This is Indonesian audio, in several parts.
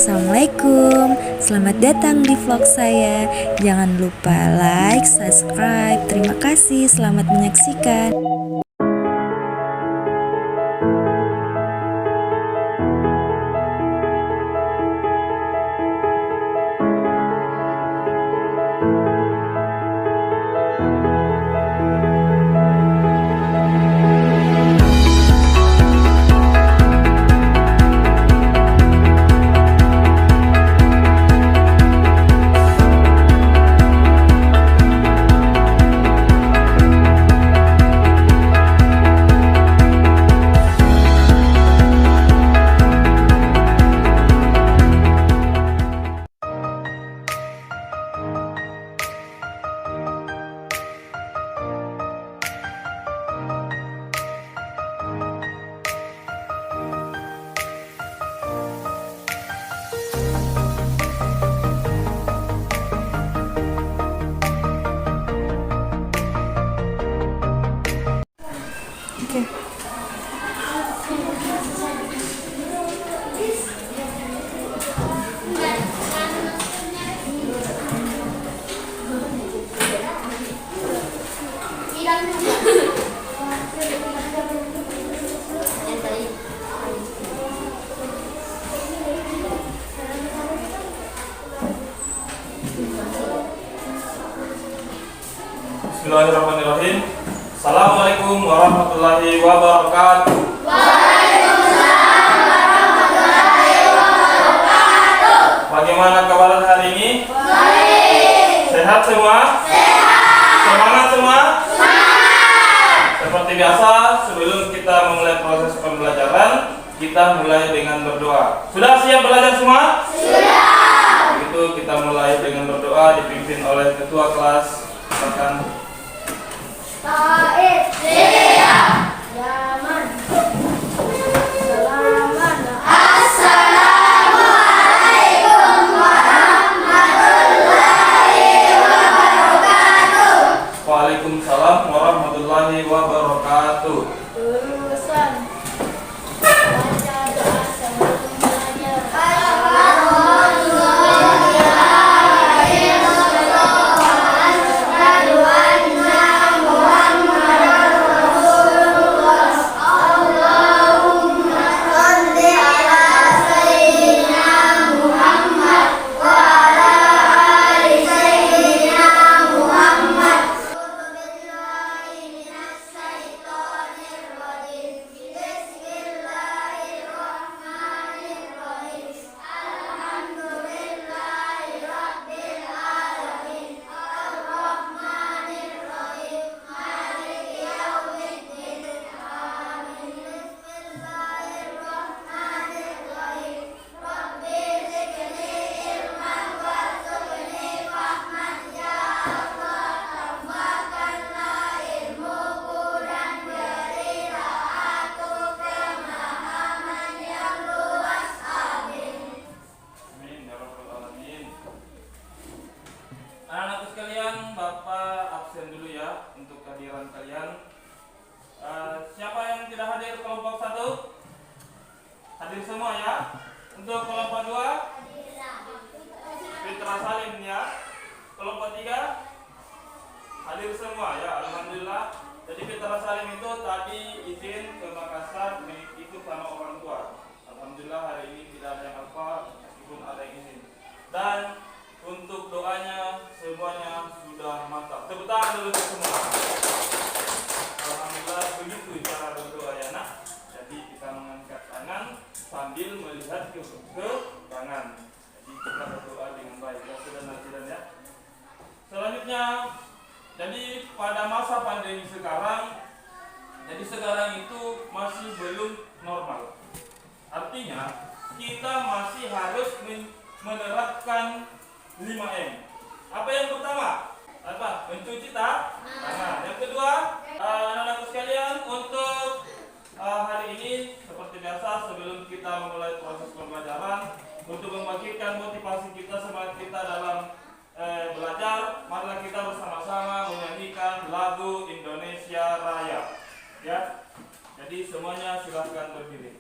Assalamualaikum, selamat datang di vlog saya. Jangan lupa like, subscribe. Terima kasih, selamat menyaksikan. Oke. Bismillahirrahmanirrahim. Assalamualaikum warahmatullahi wabarakatuh. Waalaikumsalam warahmatullahi wabarakatuh. Bagaimana kabar hari ini? Baik. Sehat semua? Sehat. Semangat semua? Semangat. Seperti biasa, sebelum kita memulai proses pembelajaran, kita mulai dengan berdoa. Sudah siap belajar semua? Sudah. Begitu, kita mulai dengan berdoa dipimpin oleh ketua kelas. Silakan. Taib. Siap. Yaman. Salaman. Assalamualaikum warahmatullahi wabarakatuh. Waalaikumsalam warahmatullahi wabarakatuh. Lulusan. Baca doa sebelum belajar. Amin ya rabbal alamin. Anak-anakku sekalian, Bapak absen dulu ya untuk kehadiran kalian. Siapa yang tidak hadir kelompok 1? Hadir semua ya. Untuk kelompok 2, Fitra Salim ya. Kelompok 3, hadir semua ya. Alhamdulillah. Jadi Fitra Salim itu tadi izin ke Makassar ikut sama orang tua. Alhamdulillah hari ini tidak ada yang alfa meskipun ada yang izin. Dan untuk doanya semuanya sudah mantap. Tepuk tangan dulu untuk semua. Alhamdulillah begitu cara berdoa ya nak. Jadi kita mengangkat tangan sambil melihat ke kanan. Jadi kita berdoa dengan baik. Ya sudah nanti dan ya. Selanjutnya, jadi pada masa pandemi sekarang, jadi sekarang itu masih belum normal. Artinya kita masih harus menerapkan 5M. Apa yang pertama? Apa? Mencuci tangan. Yang kedua, anak-anakku sekalian, untuk hari ini seperti biasa sebelum kita memulai proses pembelajaran, untuk membangkitkan motivasi kita, semangat kita dalam belajar, marilah kita bersama-sama menyanyikan lagu Indonesia Raya. Ya. Jadi semuanya silahkan berdiri.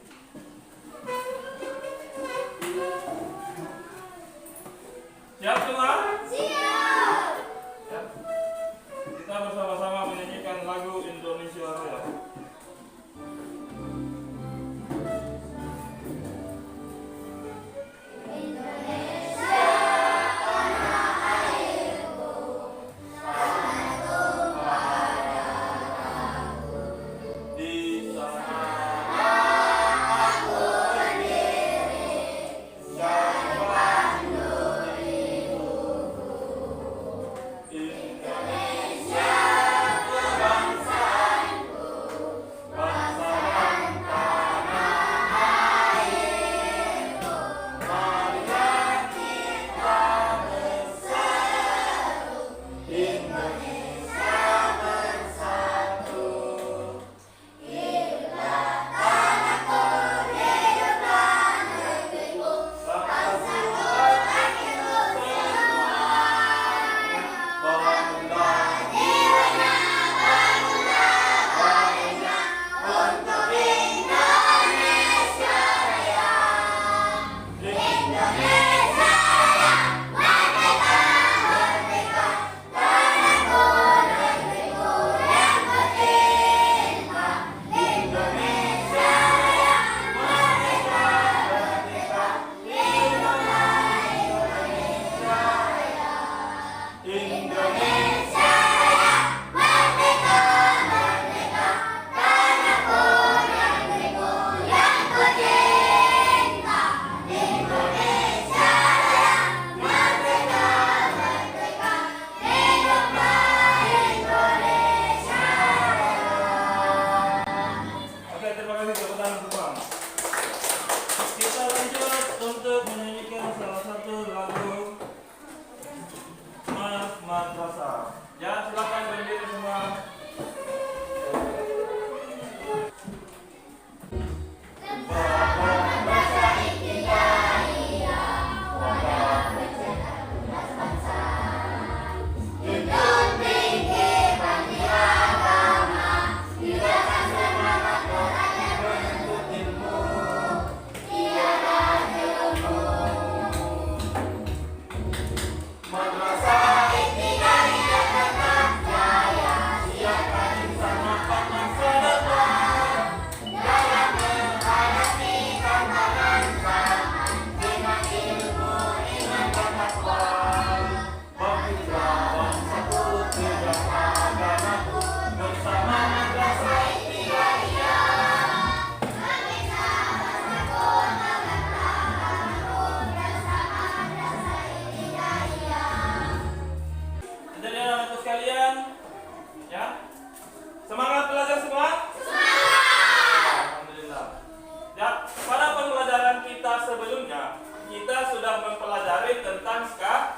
sudah mempelajari tentang skala.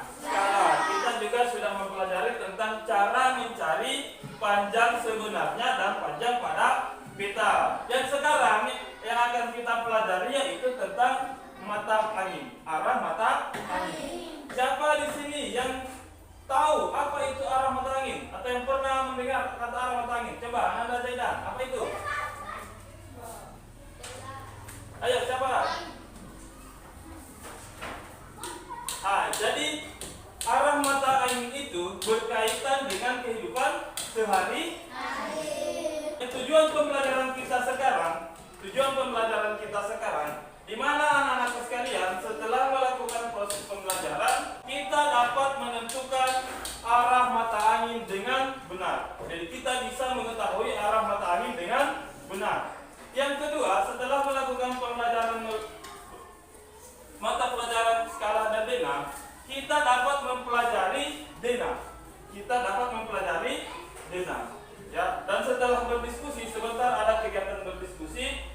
Kita juga sudah mempelajari tentang cara mencari panjang sebenarnya dan panjang pada pita. Yang sekarang yang akan kita pelajari yaitu tentang mata angin, arah mata angin. Siapa di sini yang tahu apa itu arah mata angin atau yang pernah mendengar kata arah mata angin? Coba Ananda Zaidan, apa itu? Ayo siapa? Jadi arah mata angin itu berkaitan dengan kehidupan sehari-hari. Tujuan pembelajaran kita sekarang, di mana anak-anak sekalian setelah melakukan proses pembelajaran, kita dapat menentukan arah mata angin dengan benar. Jadi kita bisa mengetahui arah mata angin dengan benar. Yang kedua, setelah melakukan pembelajaran mata pelajaran skala dan dena, kita dapat mempelajari dena. Ya, dan setelah berdiskusi, sebentar ada kegiatan berdiskusi.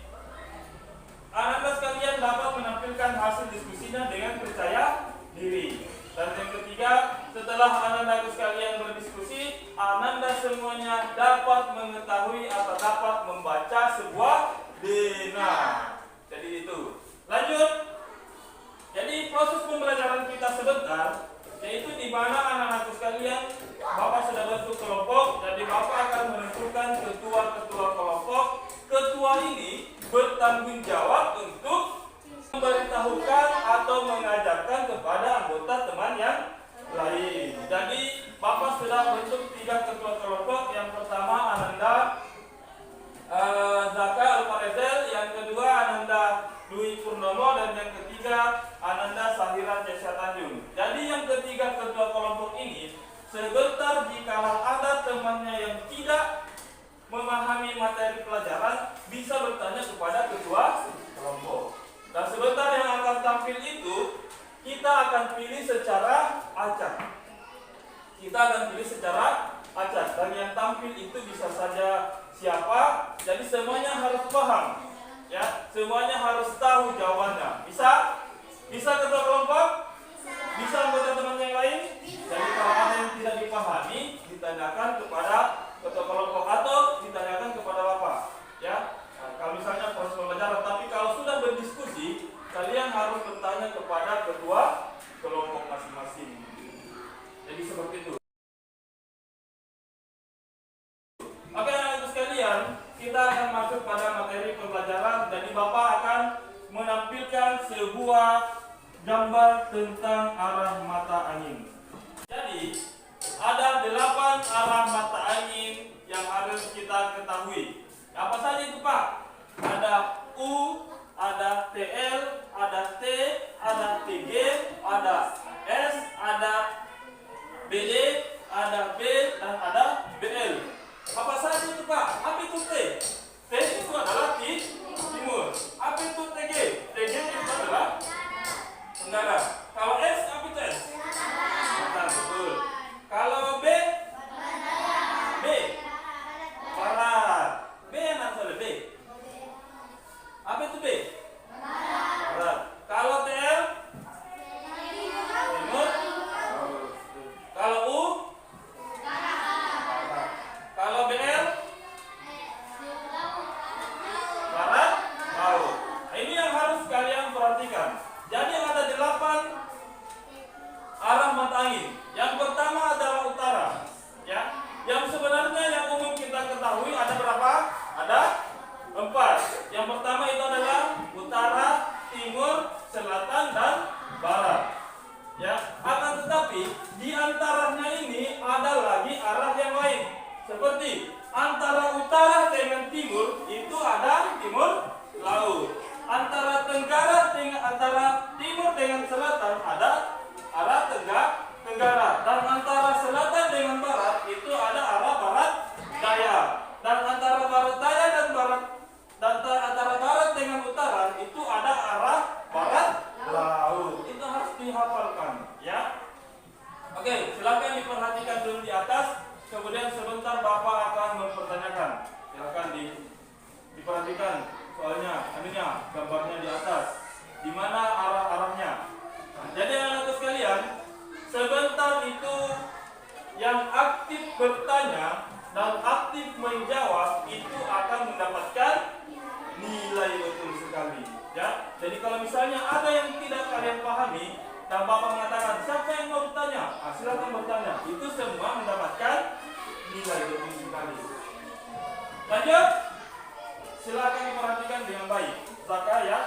Anak-anak sekalian dapat menampilkan hasil diskusinya dengan percaya diri. Dan yang ketiga, setelah anak-anak sekalian berdiskusi, Ananda semuanya dapat mengetahui atau dapat membaca sebuah dena. Jadi itu. Lanjut. Jadi proses pembelajaran kita sebentar, yaitu di mana anak-anak sekalian, Bapak sudah bentuk kelompok, jadi Bapak akan menentukan ketua-ketua kelompok. Ketua ini bertanggung jawab untuk memberitahukan atau mengajarkan kepada anggota teman yang lain. Jadi Bapak sudah bentuk 3 ketua kelompok. Yang pertama Ananda Zaka Alparezel, yang kedua Ananda Dwi Purnomo, dan yang ketiga Ananda Sahira Cesya Tanjung. Jadi yang ketiga ketua kelompok ini, sebentar jikalau ada temannya yang tidak memahami materi pelajaran, bisa bertanya kepada ketua kelompok. Dan sebentar yang akan tampil itu, kita akan pilih secara acak. Dan yang tampil itu bisa saja siapa. Jadi semuanya harus paham, ya. Semuanya harus tahu jawabannya. Bisa? Bisa ketua kelompok? Bisa anggota teman yang lain? Jadi kalau ada yang tidak dipahami, ditanyakan kepada ketua kelompok atau ditanyakan kepada Bapak, ya. Nah, kalau misalnya proses pembelajaran, tapi kalau sudah berdiskusi, kalian harus bertanya kepada ketua kelompok masing-masing. Jadi seperti itu. Oke, anak-anak sekalian, kita akan masuk pada materi pembelajaran. Jadi Bapak akan menampilkan sebuah gambar tentang arah mata angin. Jadi ada 8 arah mata angin yang harus kita ketahui. Apa saja itu, Pak? Ada U, ada TL, ada T, ada TG, ada S, ada BD, ada B, dan ada BL. Apa saja itu, Pak? Apa itu T? T itu adalah timur. Apa itu TG? TG itu adalah tenggara. Kalau S, apa itu S? Nah, betul. Kalau B, barat. B yang salah, B. Apa itu B? Barat. Kalau TL, timur. Kalau U, barat. Kalau BL, barat, laut. Ini yang harus kalian perhatikan. Jadi ada 8 arah mata angin. Yang pertama adalah utara, ya. Yang sebenarnya yang umum kita ketahui ada berapa? Ada 4. Yang pertama itu adalah utara, timur, selatan, dan barat, ya. Akan tetapi di antaranya ini ada lagi arah yang lain. Seperti antara utara dengan timur itu ada timur laut. Antara timur dengan selatan ada arah tenggara. Dan antara selatan dengan barat itu ada arah barat daya. Dan antara barat daya dan antara barat dengan utara itu ada arah barat laut. Itu harus dihafalkan, ya. Oke, silakan diperhatikan dulu di atas. Kemudian sebentar Bapak akan mempertanyakan. Silakan diperhatikan soalnya, gambarnya di atas. Di mana arah-arahnya? Nah, yang aktif bertanya dan aktif menjawab itu akan mendapatkan nilai betul sekali. Ya, jadi kalau misalnya ada yang tidak kalian pahami dan Bapak mengatakan siapa yang mau bertanya, silakan bertanya. Itu semua mendapatkan nilai betul sekali. Lanjut, silakan diperhatikan dengan baik. Zaka ya,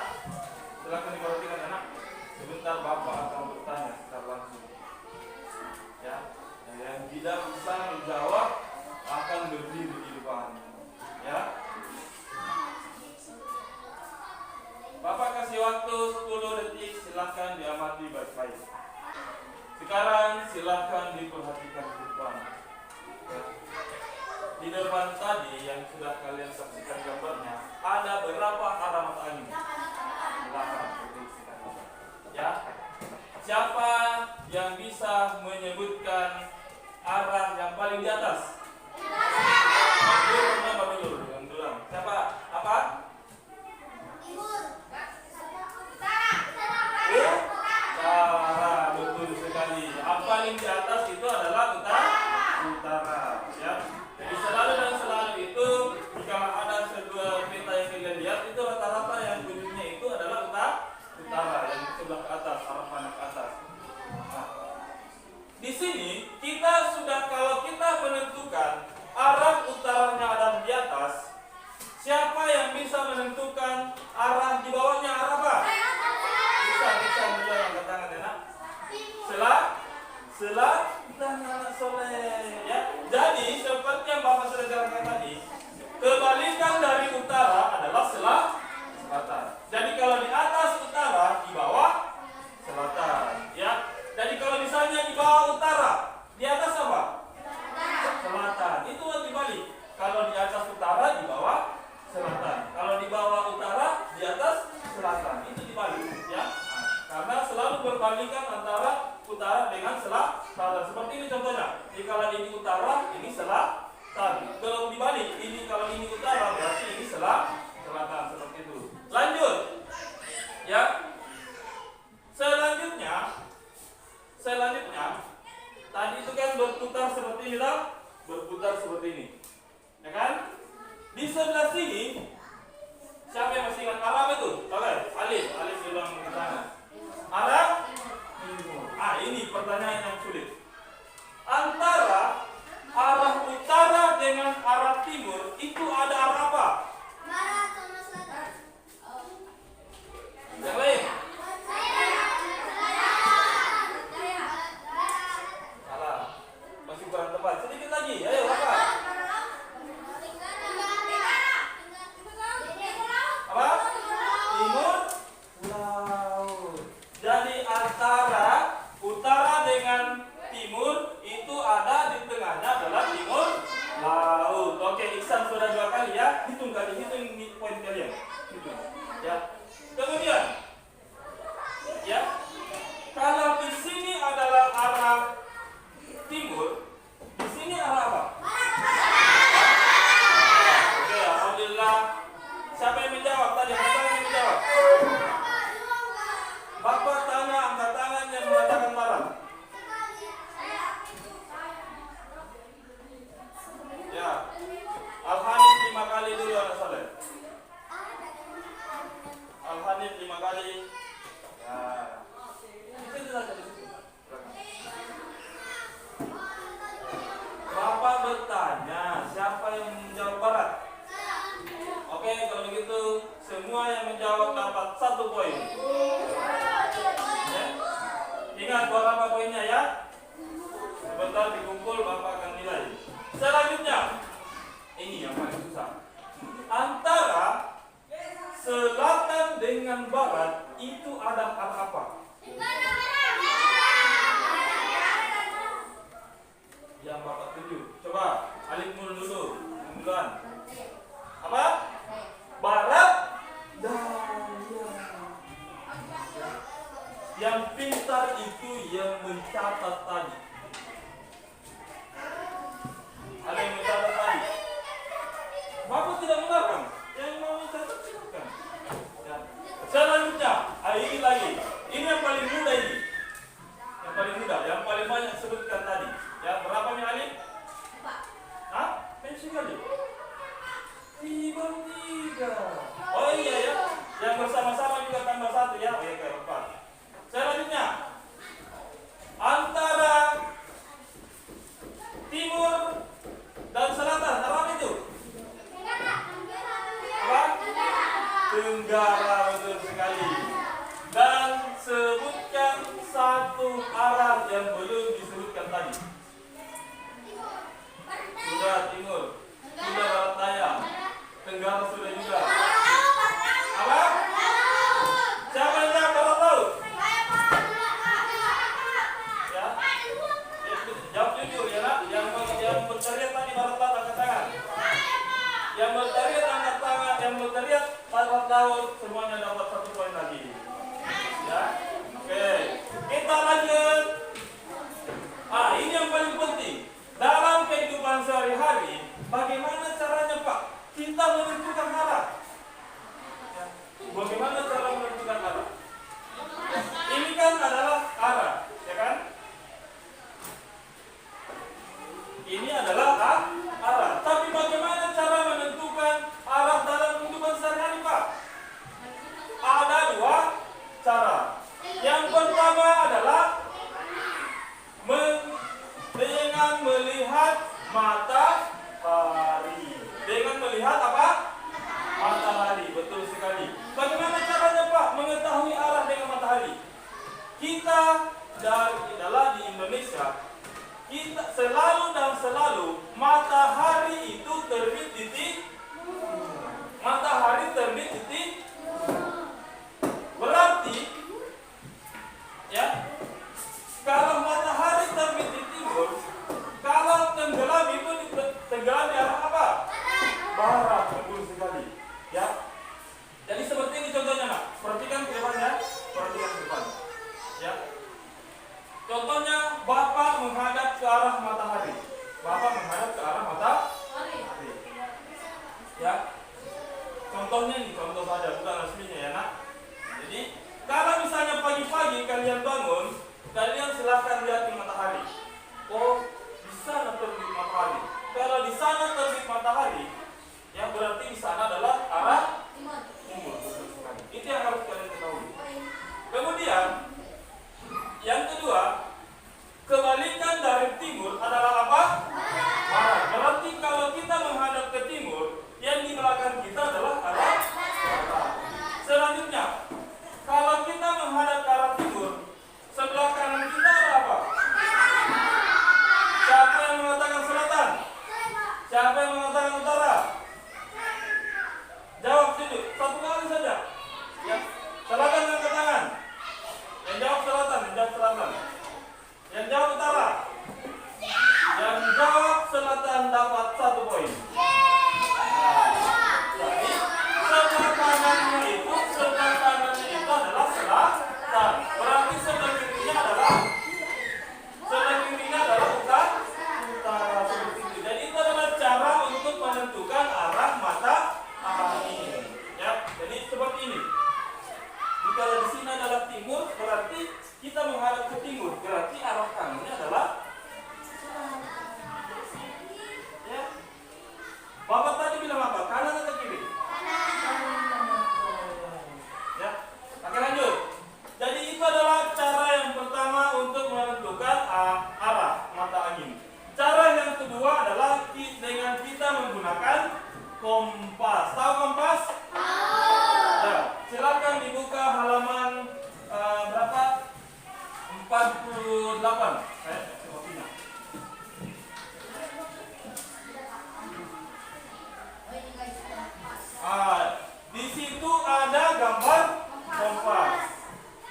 silakan diperhatikan anak. Sebentar Bapak akan bertanya secara langsung. Ya, yang tidak bisa menjawab akan berdiri di depan. Ya. Bapak kasih waktu 10 detik, silakan diamati baik-baik. Sekarang silakan diperhatikan di depan. Ya. Di depan tadi yang sudah kalian saksikan gambarnya, ada berapa arah mata angin? 8. Ya. Siapa yang bisa menyebutkan arah yang paling di atas? Siapa? Apa? Utara, betul sekali. Yang paling di atas itu adalah utara. Ya. Jadi selalu dan selalu itu jika ada sebuah peta yang kalian lihat itu rata-rata yang ujungnya itu adalah utara yang sebelah ke atas, arah pandang ke atas. Nah, di sini kita sudah kalau kita menentukan arah utaranya ada di atas, siapa yang bisa menentukan arah di bawahnya arah apa? Bisa dulu angkat tangan ya nak. Dan anak soleh ya. Jadi seperti yang Bapak sudah jelaskan tadi, kebalikan dari utara adalah selatan. Jadi kalau di atas utara, di bawah selatan ya. Jadi kalau misalnya di bawah utara, di atas apa? Selatan. Itu dibalik. Kalau di atas utara, di bawah selatan. Kalau di bawah utara, di atas selatan. Itu dibalik ya. Nah, karena selalu berbalikan antara utara dengan selatan. Seperti ini contohnya. Jadi kalau ini utara, ini selatan. Kalau dibalik, ini kalau ini utara berarti ini selatan. Seperti itu. Lanjut. Ya. Selanjutnya tadi itu kan berputar seperti ini lah. Berputar seperti ini. Ya kan? Di sebelah sini siapa yang masih ingat arah itu? Oke, Alif bilang ke sana. Arah timur. Ini pertanyaan yang sulit. Antara arah utara dengan arah timur itu ada arah apa? Barat sama selatan. Yang lain? Salah. Masih kurang tepat. Sedikit lagi. Ayo, apa? Apa? Timur laut. Jadi antara utara dengan timur itu ada di tengahnya adalah timur laut. Oke, Iksan sudah 2 kali ya. Hitung poin kalian. Hitung. Ya. Kemudian ya. Kalau di sini adalah arah timur, di sini arah apa? Oke, alhamdulillah. Siapa yang menjawab tadi? Siapa yang menjawab? Bapak tanya angkat tangan yang mengatakan barat. Ya. Al-Hanif 5 kali dulu anak soleh. Al-Hanif 5 kali. Ya. Itu saja di situ. Bapak bertanya, siapa yang menjawab barat? Oke, kalau begitu semua yang menjawab dapat 1 poin. Ya. Ingat berapa poinnya ya? Sebentar dikumpul Bapak akan nilai. Selanjutnya, ini yang paling susah. Antara selatan dengan barat itu ada arah apa? Yang Bapak tuju. Coba Alif dulu. Duluan. Apa? Barat daya. Yang pintar itu yang mencatat tadi. Ada yang mencatat tadi. Bapak tidak melarang. Yang mau mencatat silakan. Ya. Selanjutnya, ini lagi. Ini yang paling mudah ini. Yang paling mudah, yang paling banyak sebutkan tadi. Ya, berapa kita adalah di Indonesia, kita selalu dan selalu matahari itu terbit di matahari terbit di berarti ya, kalau matahari terbit di timur, kalau tenggelam itu tenggelam di arah apa? Barat, betul sekali. Ya. Jadi seperti ini contohnya, Nak. Perhatikan ke depan ya. Perhatikan ke depan. Ya. Contohnya Bapak menghadap ke arah matahari. Bapak menghadap ke arah matahari. Ya. Contohnya ini contoh saja, bukan resminya ya, Nak. Jadi kalau misalnya pagi-pagi kalian bangun, kalian silahkan lihat di matahari. Oh, di sana terbit matahari. Kalau di sana terbit matahari, ya berarti di sana adalah arah timur. Itu yang harus kalian ketahui. Kemudian, yang kedua, kebalikan dari timur adalah apa? Barat. Berarti kalau kita menghadap ke timur, yang di belakang kita adalah arah barat. Selanjutnya, kalau kita menghadap ke arah timur, sebelah kanan kita ada apa? Siapa yang mengatakan selatan? Siapa yang mengatakan utara? Jawab situ, satu kali saja. Ya, selatan angkat tangan. Yang jawab selatan, yang jawab selatan. Yang jawab utara. Yang jawab selatan dapat 1 poin. Jadi sebelah kanannya itu adalah selatan. Berarti sebelah kirinya adalah utara. Seperti itu. Jadi itu adalah cara untuk menentukan arah mata angin. Ya, jadi seperti ini. Jika di sini adalah timur, berarti kita menghadap ke timur. Berarti arah kanannya adalah ya. Bapak tadi bilang apa? Kanan atau kiri? Ya. Oke, lanjut. Jadi itu adalah cara yang pertama untuk menentukan arah mata angin. Cara yang kedua adalah dengan kita menggunakan kompas. Tahu kompas? Ya, silakan dibuka halaman berapa? 48. Kopinya. Di situ ada gambar kompas.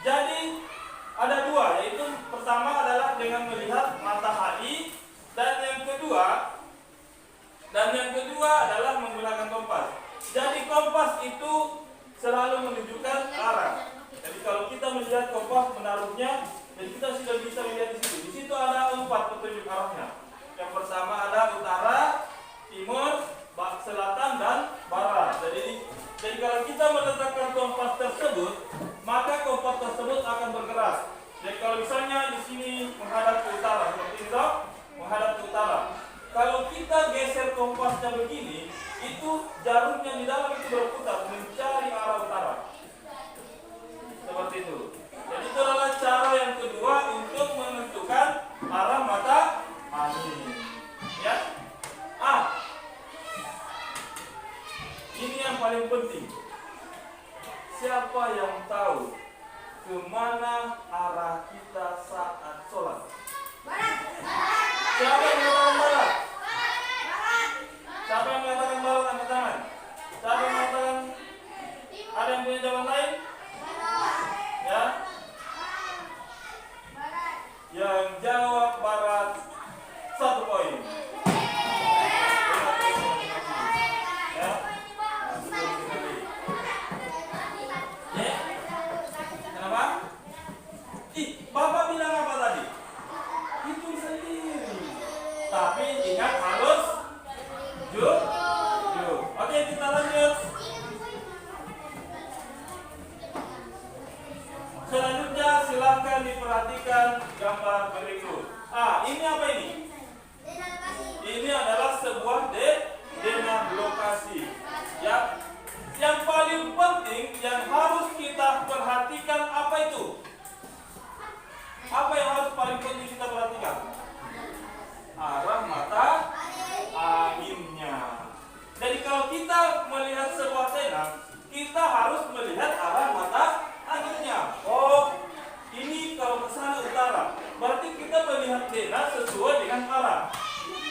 Jadi ada dua, yaitu pertama adalah dengan melihat matahari, dan yang kedua adalah menggunakan kompas. Jadi kompas itu selalu menunjukkan arah. Jadi kalau kita melihat kompas menaruhnya, jadi kita sudah bisa melihat di situ. Di situ ada 4 petunjuk arahnya. Yang pertama ada utara, timur, selatan, dan barat. Jadi kalau kita meletakkan kompas tersebut, maka kompas tersebut akan bergerak. Jadi kalau misalnya di sini menghadap ke utara, seperti itu, menghadap ke utara. Kalau kita geser kompasnya begini, itu jarumnya di dalam itu berputar mencari arah utara. Seperti itu. Jadi itu adalah cara yang kedua untuk menentukan arah mata angin. Ya. Ini yang paling penting. Siapa yang tahu kemana arah kita saat sholat? Siapa yang mengatakan barat? Siapa yang mengatakan barat angkat tangan? Siapa yang mengatakan? Ada yang punya jawaban lain? Ya. Yang jawab barat 1 poin. Bapak bilang apa tadi? Hitung sendiri. Tapi ingat harus jujur. Oke, kita lanjut. Selanjutnya silahkan diperhatikan gambar berikut. Ini apa ini? Ini adalah sebuah denah lokasi. Ya. Yang paling penting yang harus kita perhatikan apa itu? Apa yang harus paling penting kita perhatikan? Arah mata anginnya. Jadi kalau kita melihat sebuah denah, kita harus melihat arah mata anginnya. Oh, ini kalau sana utara. Berarti kita melihat Dena sesuai dengan arah.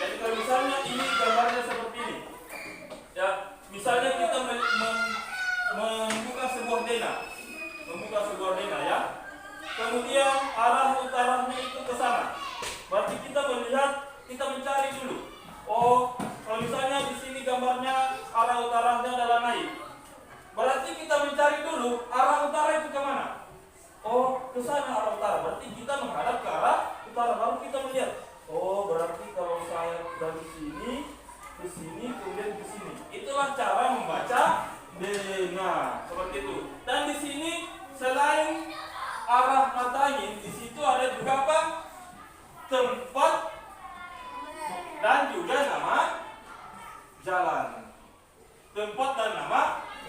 Jadi kalau misalnya ini gambarnya seperti ini, ya misalnya kita membuka sebuah Dena, ya. Kemudian arah utaranya itu ke sana. Berarti kita mencari dulu. Oh, kalau misalnya di sini gambarnya arah utaranya adalah naik. Berarti kita mencari dulu arah utara itu ke mana? Oh, ke sana arah utara. Berarti kita menghadap ke arah utara, baru kita melihat. Oh, berarti kalau saya dari sini ke sini kemudian ke sini. Itulah cara membaca Dena, seperti itu. Dan di sini selain arah mata angin, di situ ada juga apa? Tempat dan juga nama jalan. Tempat dan nama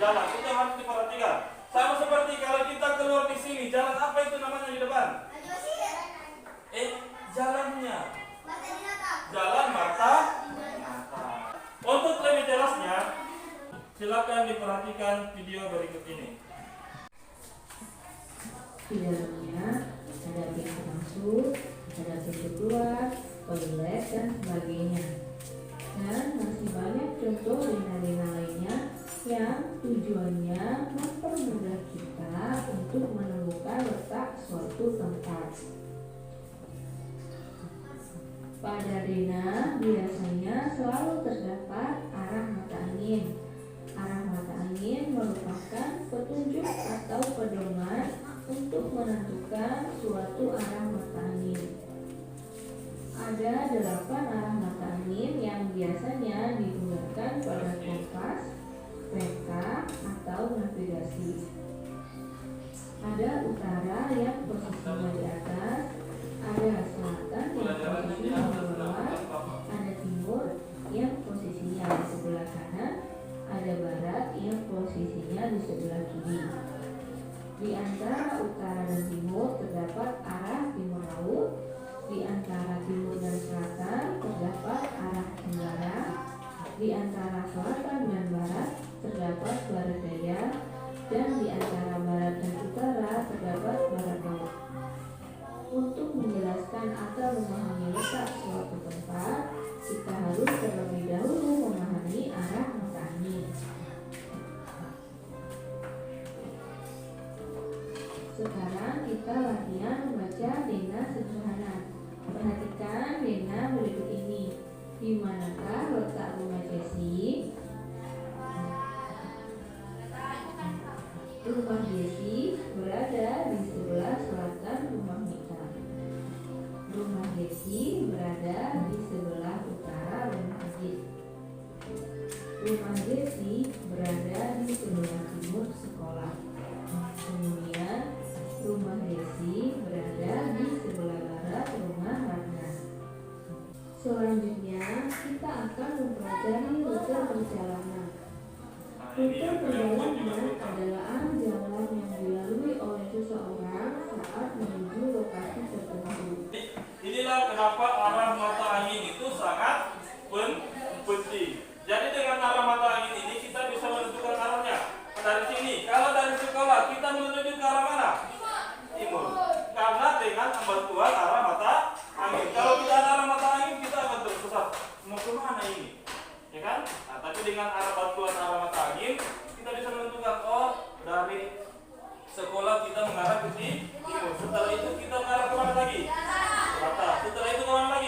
jalan itu yang harus diperhatikan. Sama seperti kalau kita keluar di sini, jalan apa itu namanya di depan? Jalannya. Jalan Marta. Untuk lebih jelasnya, silakan diperhatikan video berikut ini. Di dalamnya ada pintu masuk, ada pintu keluar, toilet dan sebagainya. Dan masih banyak contoh Dena-Dena lainnya yang tujuannya mempermudah kita untuk menemukan letak suatu tempat. Pada Dena biasanya selalu terdapat arah mata angin. Arah mata angin merupakan petunjuk atau pedoman untuk menentukan suatu arah mata angin. Ada 8 arah mata angin yang biasanya digunakan pada kompas, peta, atau navigasi. Ada utara yang posisinya di atas, ada selatan yang posisinya di bawah, ada timur yang posisinya di sebelah kanan, ada barat yang posisinya di sebelah kiri. Di antara utara dan timur terdapat arah timur laut. Di antara timur dan selatan terdapat arah tenggara. Di antara selatan dan barat terdapat barat daya. Dan di antara barat dan utara terdapat barat laut. Untuk menjelaskan atau memahami letak suatu tempat, kita harus terlebih dahulu memahami arah mata angin. Sekarang kita latihan membaca Dena sederhana. Perhatikan Dena berikut ini. Di manakah letak rumah Jessi? Rumah Jessi berada di sebelah selatan rumah Mita. Rumah Jessi berada di sebelah utara rumah Ajit. Rumah Jessi berada di sebelah timur sekolah. Kemudian rumah Jessi berada di sebelah barat rumah Ratna. Selanjutnya kita akan mempelajari rute perjalanan. Rute perjalanan adalah arah jalan yang dilalui oleh seseorang saat menuju lokasi tertentu. Inilah kenapa arah mata angin itu sangat penting. Jadi dengan arah mata angin ini kita bisa menentukan arahnya. Dari sini, kalau dari sekolah kita menuju ke arah mana? Timur. Karena dengan bantuan arah mata angin. Kalau tidak ada arah mata angin kita akan tersesat. Mau ke mana ini? Ya kan? Nah, tapi dengan bantuan arah mata angin kita bisa menentukan, oh dari sekolah kita mengarah ke timur. Setelah itu kita mengarah ke mana lagi? Selatan. Setelah itu ke mana lagi?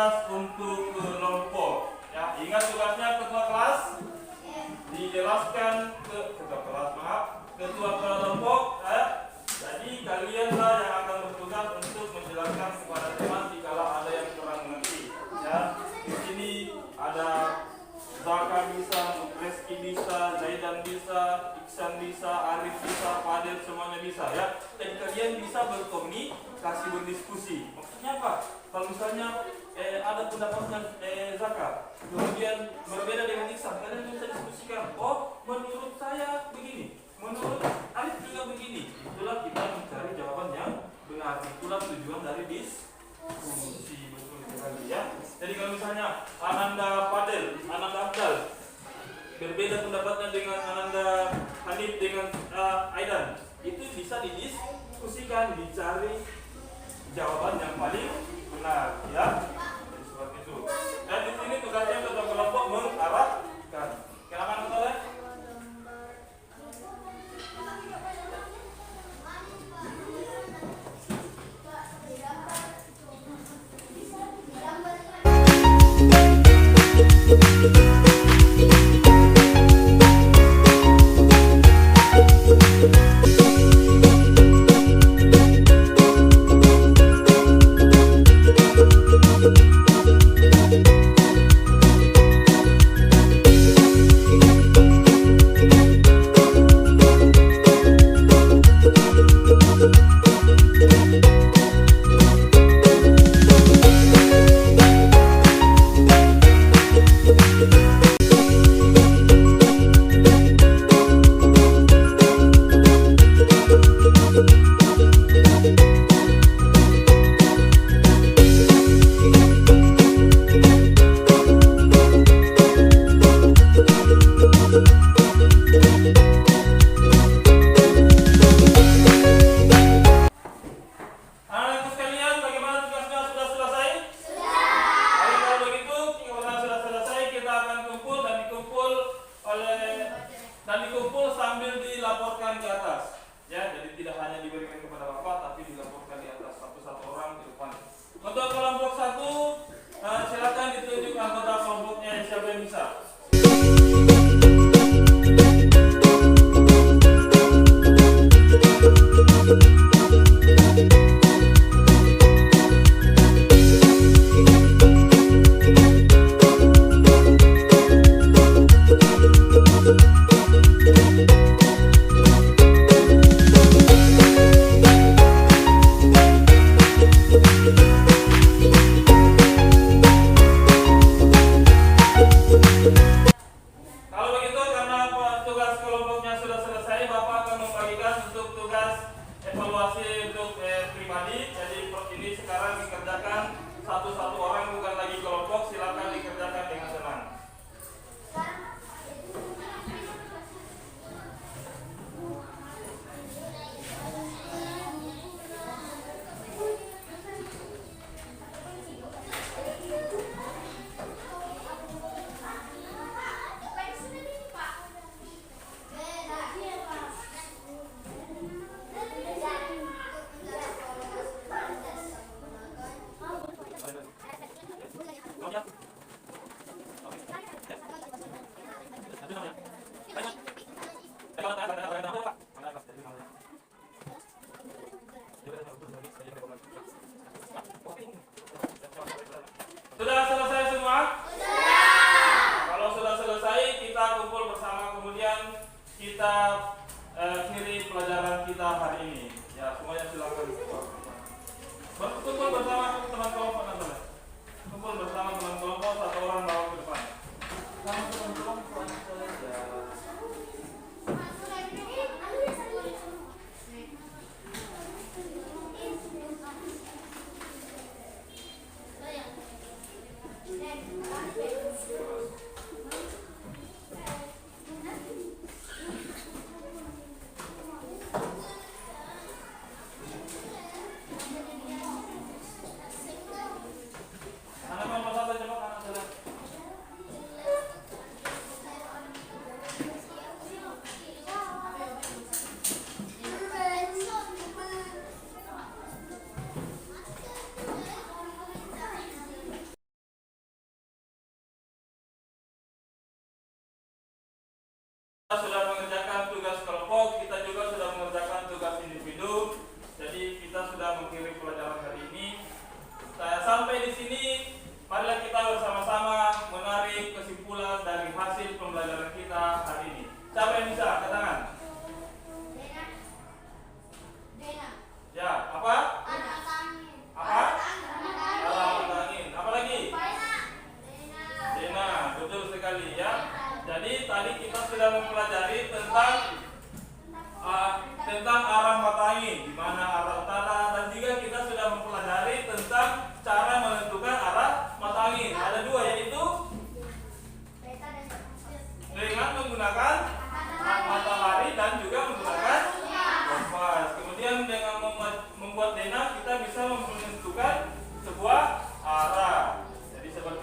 tugas untuk kelompok. Ya, ingat tugasnya ketua kelas dijelaskan ke ketua kelompok. Jadi kalianlah yang akan bertugas untuk menjelaskan kepada teman jika ada yang kurang mengerti. Ya, di sini ada Zaka bisa, Reski bisa, Zaidan bisa, Iksan bisa, Arif bisa, Fadil semuanya bisa ya. Dan kalian bisa berkomunikasi, berdiskusi. Maksudnya apa? Kalau misalnya ada pendapatnya Zaka, kemudian berbeda dengan Iksan, kalian bisa diskusikan. Oh, menurut saya begini, menurut Arif juga begini. Itulah kita mencari jawaban yang benar. Itulah tujuan dari diskusi, betul sekali ya. Jadi kalau misalnya Ananda Fadil, Ananda Abdal berbeda pendapatnya dengan Ananda Hanif dengan Aidan, itu bisa didiskusikan, dicari jawaban yang paling benar ya. Jadi seperti itu. Dan di sini tugasnya ketua kelompok mengarahkan. Kenapa betul? Sambil dilaporkan ke atas ya, jadi tidak hanya diberikan kepada Bapak tapi dilaporkan di atas satu-satu orang di depan. Untuk kelompok 1 silakan ditunjuk anggota kelompoknya, siapa yang bisa. Evaluasi untuk pribadi, jadi ini sekarang dikerjakan satu-satu orang, bukan lagi kelompok. Silakan dikerjakan dengan senang. Sudah selesai semua? Kalau sudah selesai, kita kumpul bersama, kemudian kita akhiri pelajaran kita hari ini. Ya, semuanya silakan berkumpul bersama teman kelompok nanti. Kumpul bersama teman kelompok, satu orang bawa ke depan. Sama teman kelompok saja.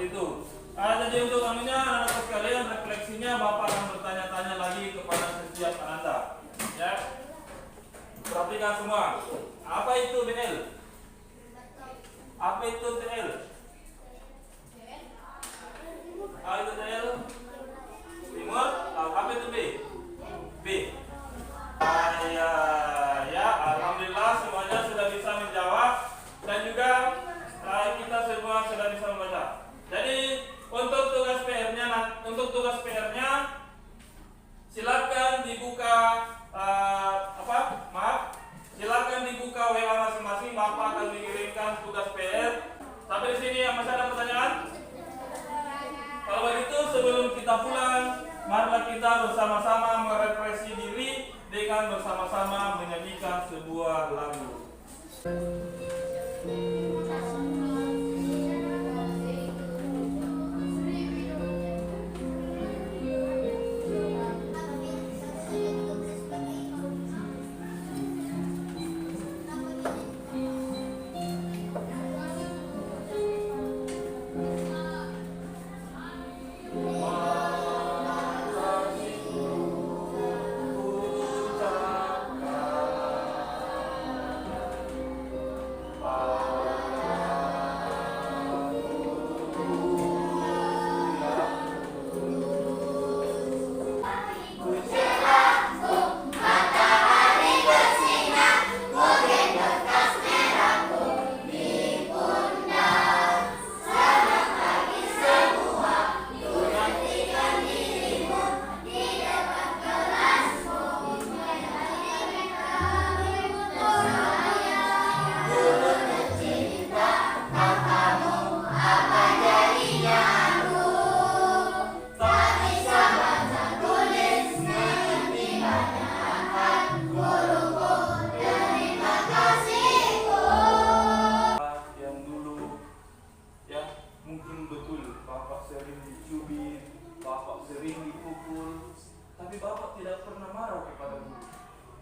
itu. Jadi untuk anunya anak-anak sekalian, refleksinya Bapak akan bertanya-tanya lagi kepada setiap Anda. Ya. Perhatikan semua. Apa itu BL? Apa itu TL? A itu TL? Timur. Apa itu B? B. Ya, alhamdulillah semuanya sudah bisa menjawab dan juga kita semua sudah bisa membaca. Jadi untuk tugas PR-nya silakan dibuka silakan dibuka WA masing-masing. Bapak akan mengirimkan tugas PR. Sampai di sini masih ada pertanyaan? Kalau begitu sebelum kita pulang, marilah kita bersama-sama merefreshi diri dengan bersama-sama menyanyikan sebuah lagu.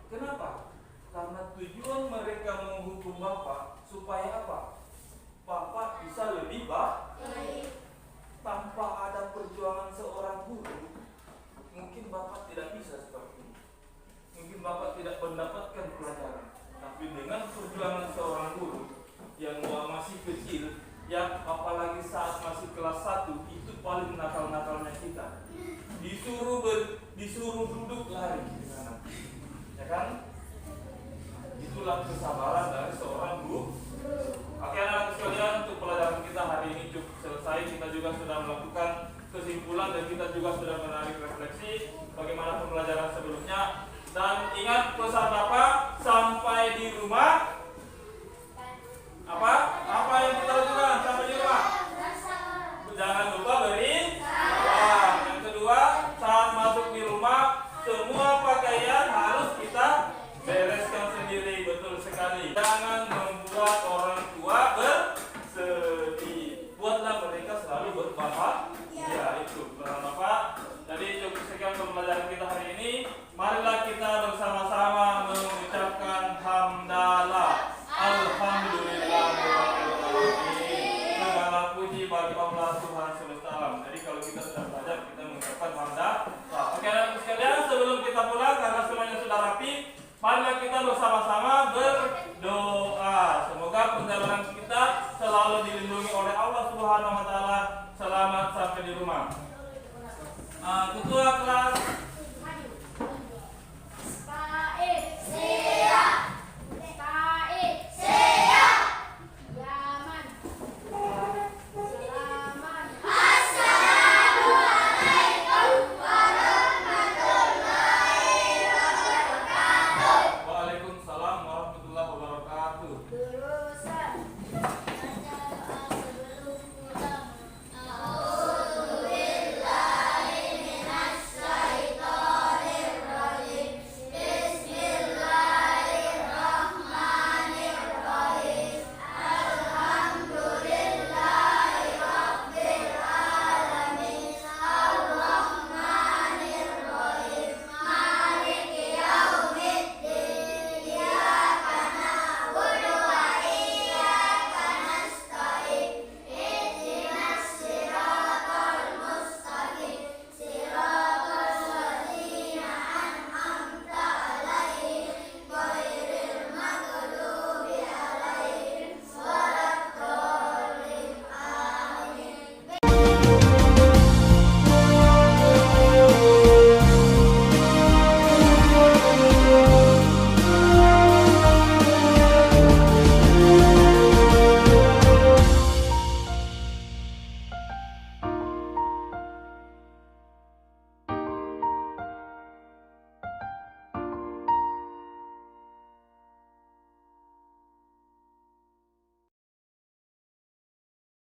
Kenapa? Karena tujuan mereka menghukum Bapak supaya apa? Bapak bisa lebih baik. Tanpa ada perjuangan seorang guru, mungkin Bapak tidak bisa seperti ini. Mungkin Bapak tidak mendapatkan pelajaran. Tapi dengan perjuangan seorang guru yang masih kecil, yang apalagi saat masih kelas 1, itu paling nakal-nakalnya kita. Disuruh duduk lari di sana. Ya kan? Itulah kesabaran dari seorang guru. Oke anak-anak sekalian, untuk pelajaran kita hari ini cukup selesai. Kita juga sudah melakukan kesimpulan dan kita juga sudah menarik refleksi bagaimana pembelajaran sebelumnya. Dan ingat pesan Bapak sampai di rumah. Apa yang kita lakukan sampai di rumah? Jangan lupa beri salam. Yang kedua, saat masuk di rumah, semua pakaian harus kita bereskan sendiri. Betul sekali. Jangan membuat orang tua bersedih. Buatlah mereka selalu berbahagia. Itu pesan Bapak. Jadi cukup sekian pembelajaran kita hari ini. Marilah kita bersama-sama mengucapkan hamdalah. Alhamdulillah. Segala puji bagi Allah Tuhan semesta alam. Jadi kalau kita sudah belajar, kita mengucapkan hamdalah. Oke anak sekalian, sebelum kita pulang karena semuanya sudah rapi, marilah kita bersama-sama berdoa. Semoga perjalanan kita selalu dilindungi oleh Allah Subhanahu wa taala. Selamat sampai di rumah. Ketua kelas